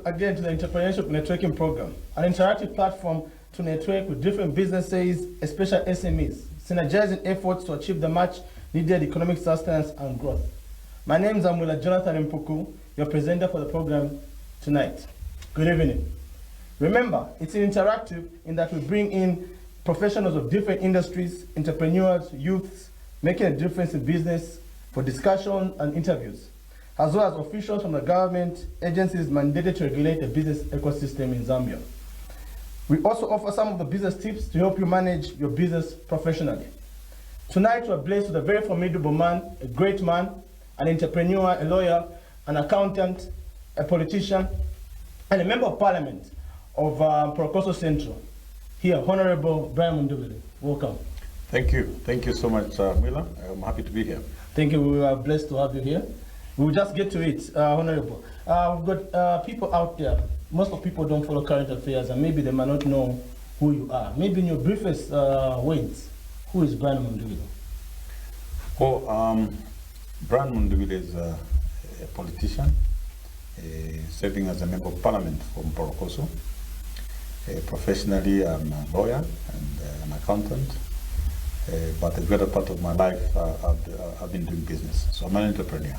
again to the Entrepreneurship Networking Program, an interactive platform to network with different businesses, especially SMEs, synergizing efforts to achieve the much needed economic sustenance and growth. My name is Amula Jonathan Mpuku, your presenter for the program tonight. Good evening. Remember, it's interactive in that we bring in professionals of different industries, entrepreneurs, youths, making a difference in business for discussion and interviews, as well as officials from the government agencies mandated to regulate the business ecosystem in Zambia. We also offer some of the business tips to help you manage your business professionally. Tonight, we're blessed with a very formidable man, a great man, an entrepreneur, a lawyer, an accountant, a politician, and a member of parliament of Procoso Central. Here, Honorable Brian Mundubile. Welcome. Thank you. Thank you so much, Mila. I'm happy to be here. Thank you. We are blessed to have you here. We'll just get to it, Honorable. We've got people out there. Most of people don't follow current affairs, and maybe they might not know who you are. Maybe in your briefest words, who is Brian Mundubile? Well, Brian Mundubile is a politician, serving as a member of parliament from Procoso. Professionally, I'm a lawyer and an accountant, but the greater part of my life I've been doing business. So I'm an entrepreneur,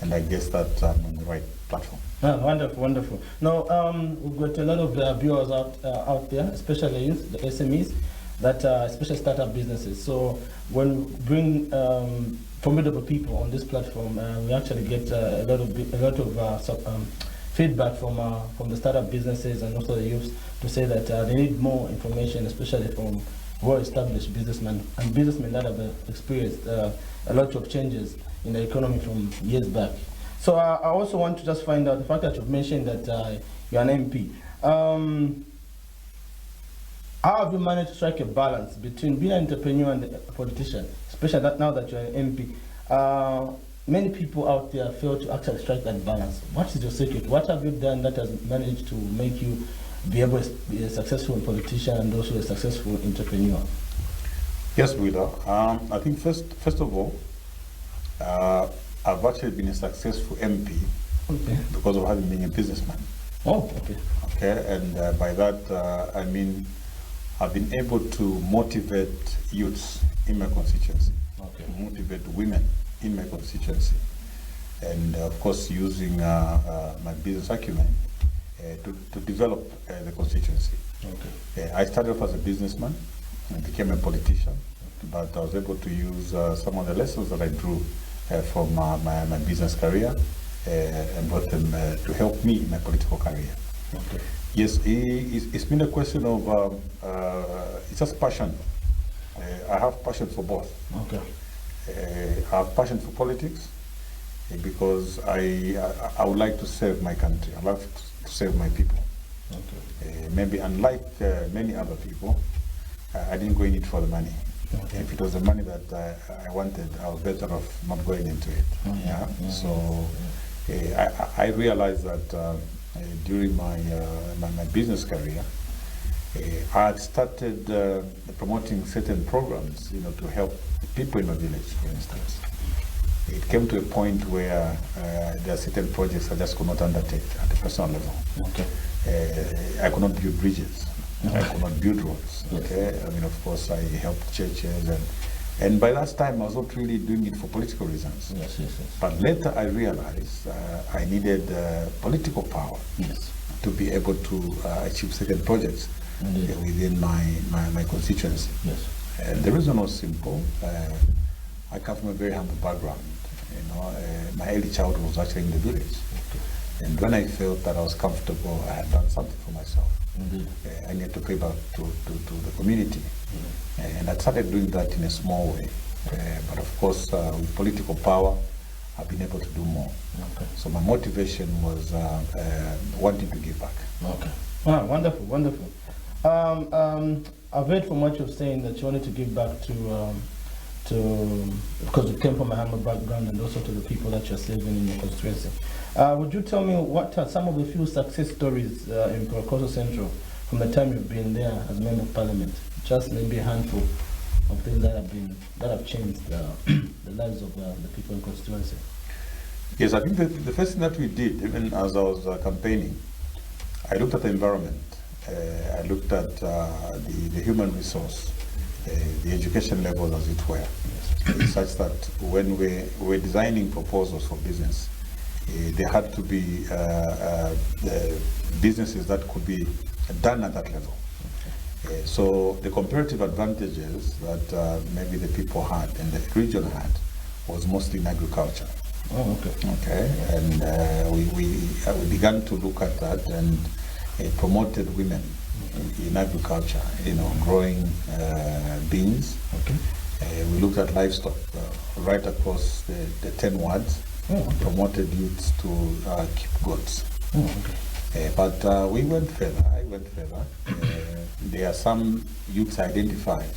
and I guess that I'm on the right platform. Wonderful, wonderful. Now, we've got a lot of viewers out there, especially youth, the SMEs, that especially startup businesses. So when we bring formidable people on this platform, we actually get a lot of feedback from the startup businesses and also the youth to say that they need more information, especially from well-established businessmen and businessmen that have experienced a lot of changes in the economy from years back. So I also want to just find out the fact that you've mentioned that you're an MP. How have you managed to strike a balance between being an entrepreneur and a politician, especially now that you're an MP? Many people out there fail to actually strike that balance. What is your secret? What have you done that has managed to make you be able to be a successful politician and also a successful entrepreneur? Yes, Willa. I think first of all, I've actually been a successful MP because of having been a businessman. Oh, okay. Okay, and by that I mean I've been able to motivate youths in my constituency, motivate women in my constituency, and of course using my business acumen to develop the constituency. Okay. I started off as a businessman and became a politician, but I was able to use some of the lessons that I drew from my business career and brought them to help me in my political career. Okay. Yes, it's been a question of, it's just passion. I have passion for both. Okay. I have passion for politics because I would like to serve my country. I love to serve my people. Okay. Maybe unlike many other people, I didn't go in it for the money. Okay. If it was the money that I wanted, I was better off not going into it. So I realized that during my business career, I had started promoting certain programs, to help people in my village, for instance. It came to a point where there are certain projects I just could not undertake at a personal level. Okay. I could not build bridges. I could not build roads. Okay. I mean, of course, I helped churches, and by that time I was not really doing it for political reasons. Yes. But later I realized I needed political power to be able to achieve certain projects within my constituency. Yes. And the reason was simple. I come from a very humble background. My early childhood was actually in the village. Okay. And when I felt that I was comfortable, I had done something for myself. I needed to pay back to the community. And I started doing that in a small way. But of course, with political power, I've been able to do more. Okay. So my motivation was wanting to give back. Okay. Wow, wonderful, wonderful. I've heard from what you're saying that you wanted to give back to because you came from a humble background and also to the people that you're serving in your constituency. Would you tell me what are some of the few success stories in Procoso Central from the time you've been there as a member of parliament? Just maybe a handful of things that have changed the lives of the people in constituency. Yes, I think the first thing that we did, even as I was campaigning, I looked at the environment. I looked at the human resource, the education level, as it were, such that when we were designing proposals for business, there had to be businesses that could be done at that level. So the comparative advantages that maybe the people had and the region had was mostly in agriculture. Oh, okay. Okay, and we began to look at that and promoted women in agriculture, growing beans. Okay. We looked at livestock right across the 10 wards. Oh, okay. Promoted youths to keep goats. Oh, okay. But we went further. I went further. There are some youths identified.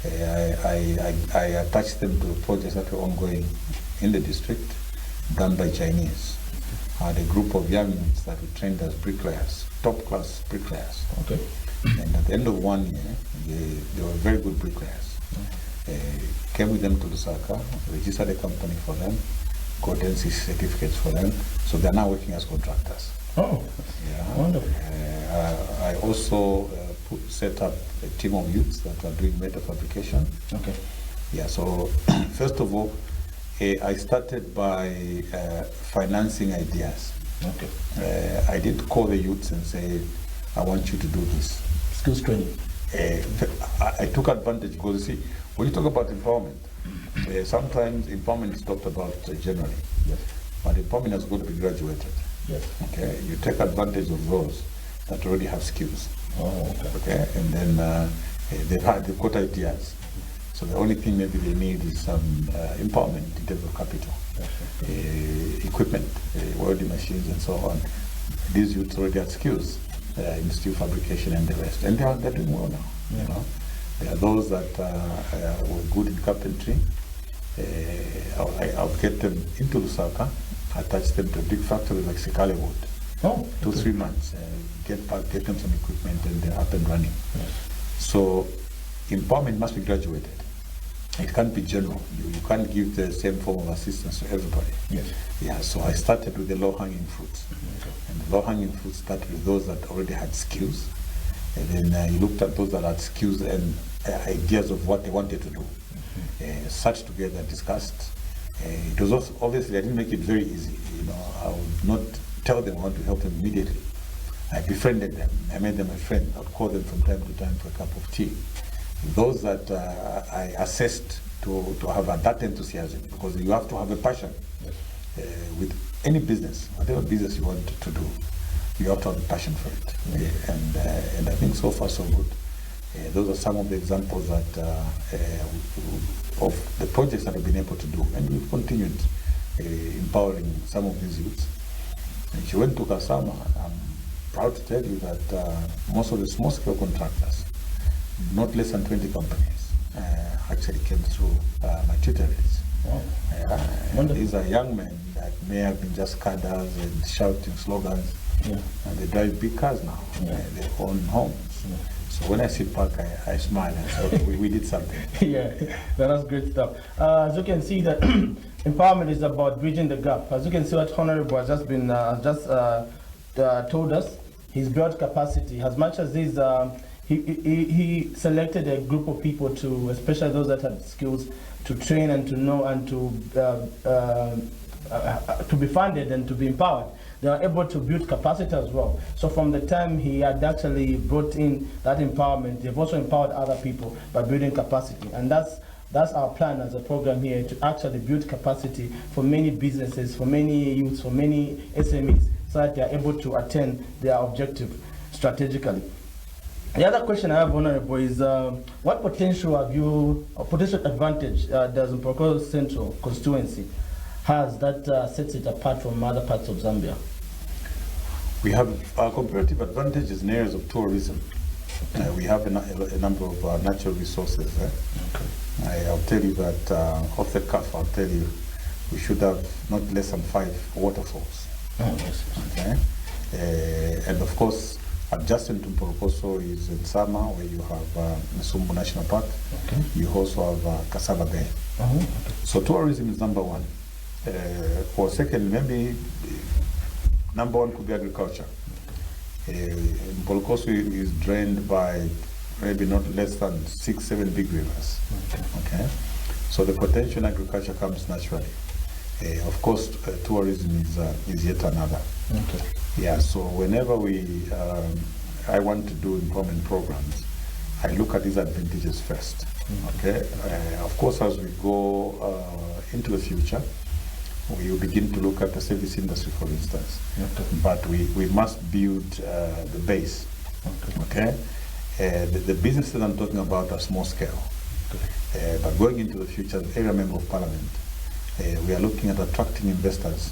I attached them to projects that were ongoing in the district, done by Chinese. Had a group of young youths that we trained as bricklayers, top-class bricklayers. Okay. And at the end of 1 year, they were very good bricklayers. Came with them to Lusaka, registered a company for them, got NC certificates for them, so they're now working as contractors. Oh, Yeah. wonderful. I also set up a team of youths that are doing metal fabrication. Okay. Yeah, so first of all, I started by financing ideas. Okay. I didn't call the youths and say, I want you to do this. Skills training. I took advantage because, you see, when you talk about empowerment, sometimes empowerment is talked about generally, Yes. but empowerment has got to be graduated. Yes. Okay, you take advantage of those that already have skills. Oh, okay. Okay, and then they've got ideas. So the only thing maybe they need is some empowerment in terms of capital, equipment, welding machines, and so on. These youths already have skills in steel fabrication and the rest, and they're doing well now. Yeah. You know, there are those that were good in carpentry. I'll get them into Lusaka, attach them to a big factory like Sekale Wood. Oh, 2-3 months, get them some equipment, and they're up and running. Yes. So empowerment must be graduated. It can't be general. You can't give the same form of assistance to everybody. Yes. Yeah, so I started with the low-hanging fruits. Okay. And the low-hanging fruits started with those that already had skills. And then you looked at those that had skills and ideas of what they wanted to do. Sat together, discussed. It was also, obviously, I didn't make it very easy. I would not tell them I want to help them immediately. I befriended them. I made them a friend. I'd call them from time to time for a cup of tea. Those that I assessed to have that enthusiasm, because you have to have a passion. Yes. With any business, whatever business you want to do, you have to have a passion for it. And I think so far so good. Those are some of the examples that of the projects that I've been able to do, and we've continued empowering some of these youths. If you went to Kasama, I'm proud to tell you that most of the small-scale contractors, not less than 20 companies, actually came through my tutorates. Wow. These are young men that may have been just cadres and shouting slogans, Yeah. and they drive big cars now. Yeah. They own homes. Yeah. So when I sit back, I smile and say, okay, we did something. Yeah, that's great stuff. As you can see, that empowerment is about bridging the gap. As you can see, what Honorable has just been told us, he's built capacity. As much as he selected a group of people to, especially those that have skills, to train and to know and to be funded and to be empowered. They are able to build capacity as well. So from the time he had actually brought in that empowerment, they've also empowered other people by building capacity. And that's our plan as a program here, to actually build capacity for many businesses, for many youths, for many SMEs, so that they are able to attain their objective strategically. The other question I have, Honorable, is what potential advantage does Mpoko Central constituency has that sets it apart from other parts of Zambia? We have comparative advantages in areas of tourism. We have a number of natural resources. Okay. I'll tell you that off the cuff, I'll tell you we should have not less than 5 waterfalls. Oh, yes. Okay. And of course, adjacent to Mporokoso is in Sama, where you have Nsumbu National Park. Okay. You also have Cassava Bay. Okay. So tourism is number one. For second, maybe number one could be agriculture. Mpolokoso is drained by maybe not less than 6-7 big rivers. Okay. So the potential in agriculture comes naturally. Of course, tourism is yet another. Okay. Yeah. So whenever I want to do employment programs, I look at these advantages first. Okay. Of course, as we go into the future, we will begin to look at the service industry, for instance. Okay. But we must build the base. Okay. The businesses I'm talking about are small scale. Okay. But going into the future, as area member of parliament, we are looking at attracting investors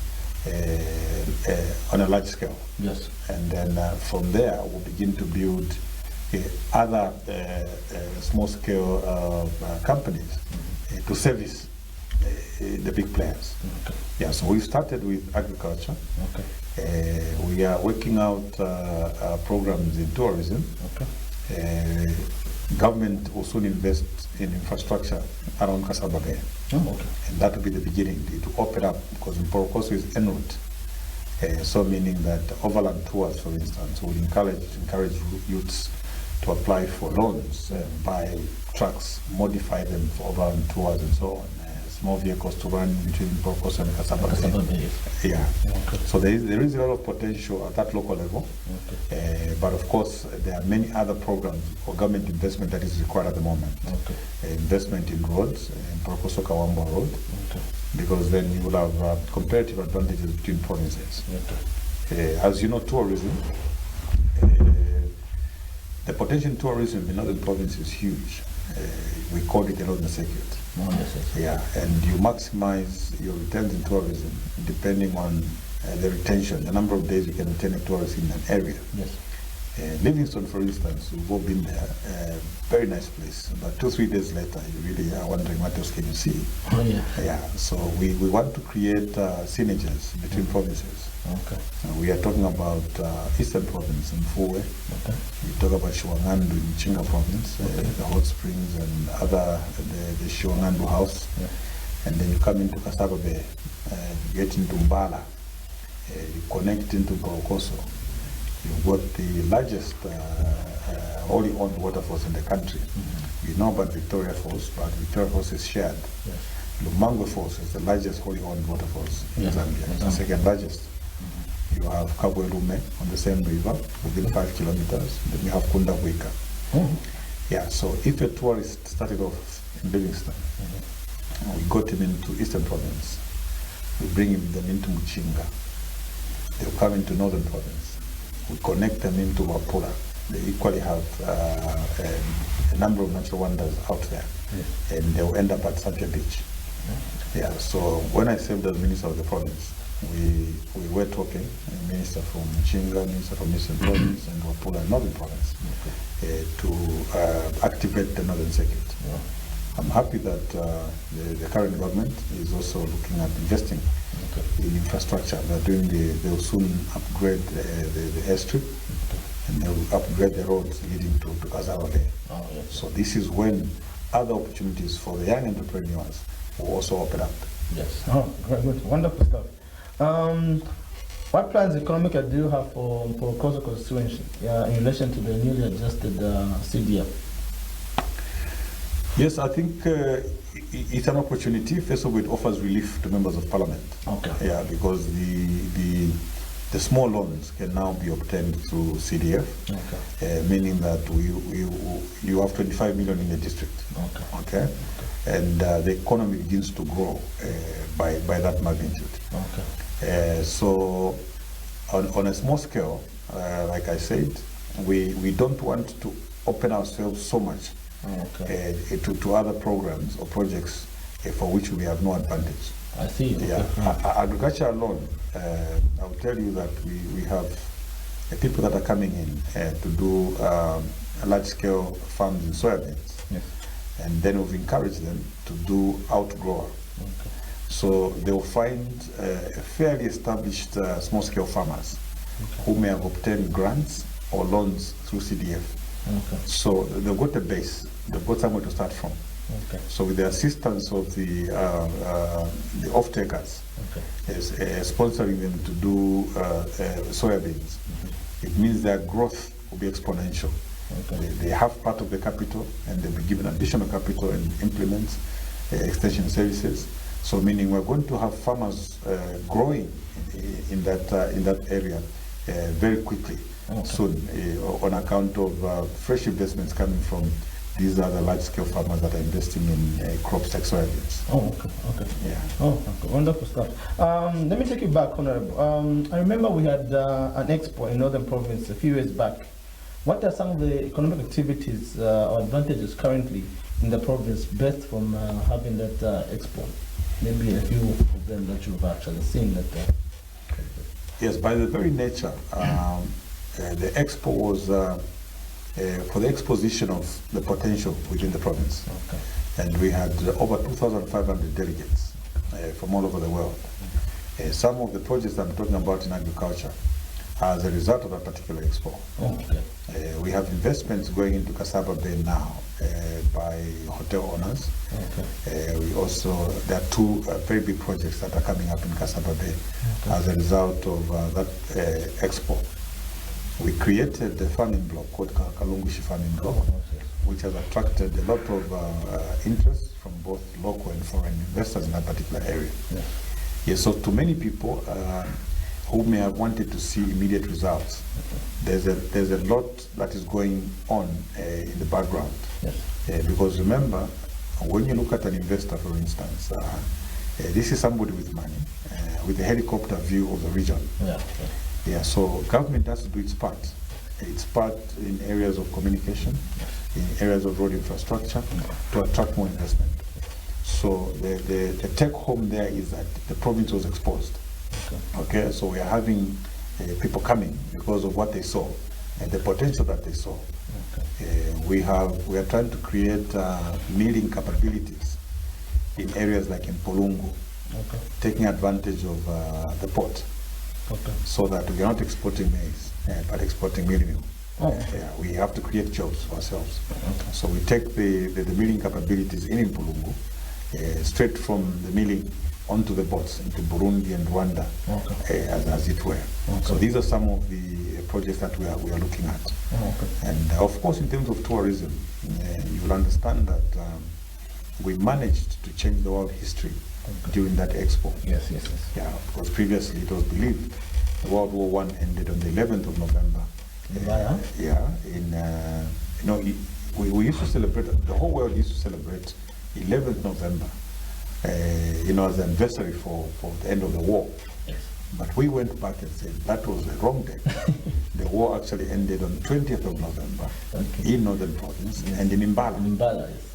on a large scale. Yes. And then from there, we'll begin to build other small scale companies to service the big players. Okay. Yeah, so we started with agriculture. Okay. We are working out programs in tourism. Okay. Government will soon invest in infrastructure around Kasaba Bay. Oh, okay. And that will be the beginning to open up, because Mpolokoso is en route. So meaning that overland tours, for instance, will encourage youths to apply for loans, buy trucks, modify them for overland tours and so on. Small vehicles to run between Mpolokoso and Kasaba Bay. Yeah. Okay. So there is a lot of potential at that local level. Okay. But of course, there are many other programs or government investment that is required at the moment. Okay. Investment in roads, Mpolokoso Kawamba Road, Okay. because then you will have comparative advantages between provinces. Okay. As you know, tourism, the potential in tourism in northern province is huge. We call it the northern circuit. Yeah, and you maximize your returns in tourism depending on the retention, the number of days you can retain a tourist in an area. Yes. Livingston, for instance, we've all been there. Very nice place. But 2-3 days later, you really are wondering what else can you see. Oh, yeah. Yeah. So we want to create synergies between provinces. Okay. We are talking about Eastern Province in Mfuwe. Okay. We talk about Shiwangandu in Chinga Province, the hot springs and other the Shiwangandu House. Yeah. And then you come into Kasaba Bay, you get into Mbala, you connect into Mpolokoso. You've got the largest wholly owned waterfalls in the country. Mm-hmm. You know about Victoria Falls, but Victoria Falls is shared. Yes. Lumango Falls is the largest wholly owned waterfalls in Zambia. It's the second largest. Mm-hmm. You have Kabwelume on the same river within 5 kilometers. Then you have Kundabwika. Mm-hmm. Yeah, so if a tourist started off in Livingston, we got him into Eastern Province, we bring them into Muchinga, they'll come into Northern Province. We connect them into Wapula. They equally have a number of natural wonders out there. Yes. And they'll end up at Sampe Beach. Yeah, so when I served as Minister of the Province, we were talking, Minister from Chinga, Minister from Eastern Province, and Wapula and Northern Province, to activate the Northern Circuit. Yeah. I'm happy that the current government is also looking at investing in infrastructure. They'll soon upgrade the airstrip, and they'll upgrade the roads leading to Kasaba Bay. Oh, yes. So this is when other opportunities for the young entrepreneurs will also open up. Yes. Oh, very good. Wonderful stuff. What plans economically do you have for Mpolokoso constituency in relation to the newly adjusted CDF? Yes, I think it's an opportunity. First of all, it offers relief to members of parliament. Okay. Yeah, because the small loans can now be obtained through CDF. Okay. Meaning that you have 25 million in the district. Okay. Okay. And the economy begins to grow by that magnitude. Okay. So on a small scale, like I said, we don't want to open ourselves so much. Okay. To other programs or projects for which we have no advantage. I see. Yeah. Okay. Agriculture alone, I'll tell you that we have people that are coming in to do large-scale farms in soybeans. Yes. And then we've encouraged them to do outgrower. Okay. So they'll find fairly established small-scale farmers who may have obtained grants or loans through CDF. Okay. So they've got a base. They've got somewhere to start from. Okay. So with the assistance of the off-takers, sponsoring them to do soybeans, it means their growth will be exponential. Okay. They have part of the capital, and they'll be given additional capital and implement extension services. So meaning we're going to have farmers growing in that area very quickly. Okay. Soon, on account of fresh investments coming from these are the large-scale farmers that are investing in crops like soybeans. Oh, okay. Yeah. Oh, okay. Wonderful stuff. Let me take you back, Honorable. I remember we had an expo in Northern Province a few years back. What are some of the economic activities or advantages currently in the province based from having that expo? Maybe a few of them that you've actually seen that. Yes, by the very nature, the expo was for the exposition of the potential within the province. Okay. And we had over 2,500 delegates from all over the world. Some of the projects I'm talking about in agriculture are as a result of that particular expo. Oh, okay. We have investments going into Kasaba Bay now by hotel owners. Okay. We also, there are two very big projects that are coming up in Kasaba Bay as a result of that expo. We created the farming block called Kalungushi Farming Block, which has attracted a lot of interest from both local and foreign investors in that particular area. Yes, so to many people who may have wanted to see immediate results, there's a lot that is going on in the background. Because remember, when you look at an investor, for instance, this is somebody with money, with a helicopter view of the region. Yeah, so government has to do its part. Its part in areas of communication, in areas of road infrastructure, to attract more investment. So the take home there is that the province was exposed. Okay, so we are having people coming because of what they saw and the potential that they saw. We are trying to create milling capabilities in areas like in Polungu, taking advantage of the port. So that we are not exporting maize, but exporting milling meal. We have to create jobs for ourselves. So we take the milling capabilities in Mpulungu, straight from the milling onto the boats into Burundi and Rwanda, as it were. So these are some of the projects that we are looking at. And of course, in terms of tourism, you will understand that we managed to change the world history during that expo. Yes. Yeah, because previously it was believed World War I ended on the 11th of November. We used to celebrate, the whole world used to celebrate 11th November, as an anniversary for the end of the war. But we went back and said that was the wrong date. The war actually ended on 20th of November in Northern Province and in Imbala.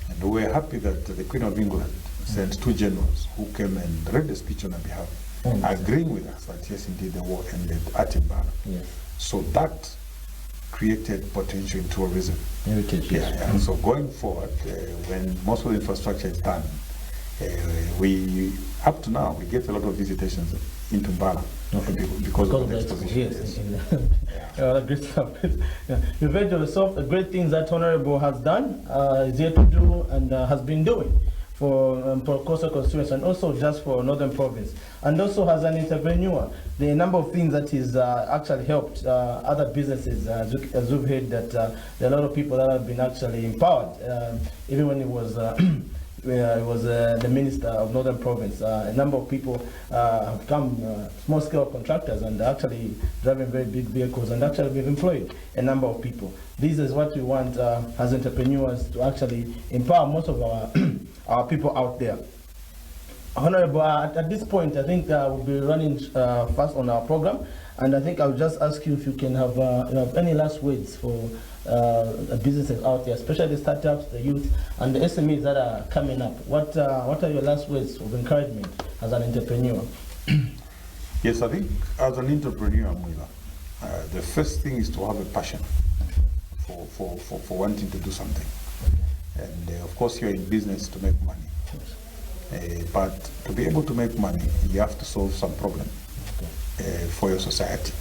And we were happy that the Queen of England sent two generals who came and read the speech on our behalf, agreeing with us that yes, indeed, the war ended at Imbala. So that created potential in tourism. So going forward, when most of the infrastructure is done, up to now, we get a lot of visitations into Imbala because of the exposition. Great stuff. You've heard yourself the great things that Honorable has done, is yet to do, and has been doing for coastal constituency and also just for Northern Province. And also as an entrepreneur, the number of things that he's actually helped other businesses, as we've heard that there are a lot of people that have been actually empowered, even when he was the Minister of Northern Province. A number of people have come, small-scale contractors, and actually driving very big vehicles, and actually we've employed a number of people. This is what we want as entrepreneurs, to actually empower most of our people out there. Honorable, at this point, I think we'll be running fast on our program, and I think I'll just ask you if you can have any last words for businesses out there, especially the startups, the youth, and the SMEs that are coming up. What are your last words of encouragement as an entrepreneur? Yes, I think as an entrepreneur, Mwila, the first thing is to have a passion for wanting to do something. And of course, you're in business to make money. But to be able to make money, you have to solve some problem for your society.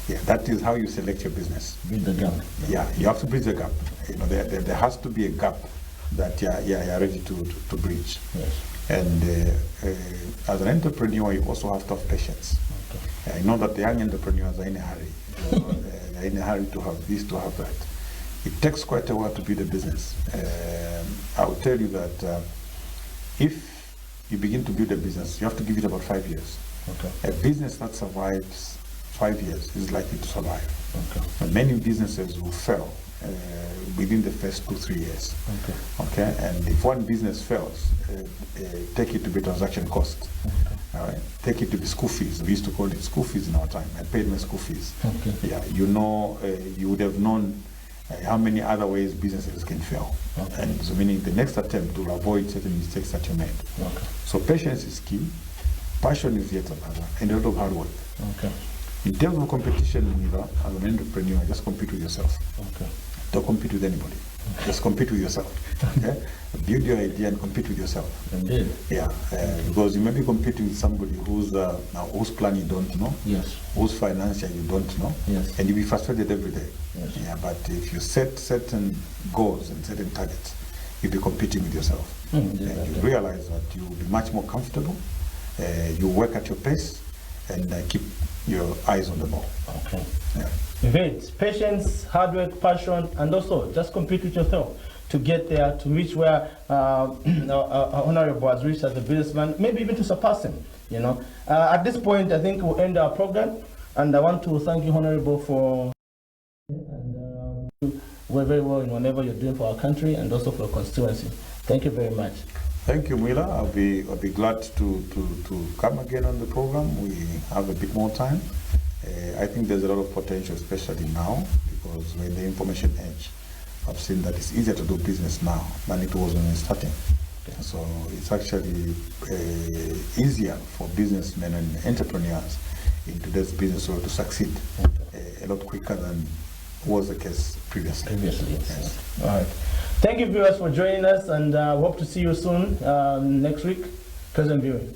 Yeah, that is how you select your business. Bridge the gap. Yeah, you have to bridge the gap. There has to be a gap that you're ready to bridge. And as an entrepreneur, you also have to have patience. I know that the young entrepreneurs are in a hurry. You know, they're in a hurry to have this, to have that. It takes quite a while to build a business. I will tell you that if you begin to build a business, you have to give it about 5 years. A business that survives 5 years is likely to survive. And many businesses will fail within the first 2-3 years. Okay. And if one business fails, take it to be transaction cost. All right. Take it to be school fees. We used to call it school fees in our time. I paid my school fees. Yeah. You know, you would have known how many other ways businesses can fail. And so meaning the next attempt to avoid certain mistakes that you made. So patience is key. Passion is yet another, and a lot of hard work. In terms of competition, as an entrepreneur, just compete with yourself. Don't compete with anybody. Just compete with yourself. Okay? Build your idea and compete with yourself. Indeed. Yeah, because you may be competing with somebody whose plan you don't know, whose financial you don't know, and you'll be frustrated every day. Yeah, but if you set certain goals and certain targets, you'll be competing with yourself. And you realize that you'll be much more comfortable. You work at your pace and keep your eyes on the ball. Yeah. Indeed, patience, hard work, passion, and also just compete with yourself to get there, to reach where Honorable has reached as a businessman, maybe even to surpass him. You know, at this point, I think we'll end our program, and I want to thank you, Honorable, for and we're very well in whatever you're doing for our country and also for our constituency. Thank you very much. Thank you, Mila. I'll be glad to come again on the program. We have a bit more time. I think there's a lot of potential, especially now, because we're in the information age. I've seen that it's easier to do business now than it was when we started. So it's actually easier for businessmen and entrepreneurs in today's business world to succeed a lot quicker than was the case previously. Yes. All right. Thank you, viewers, for joining us, and hope to see you soon next week. Present viewing.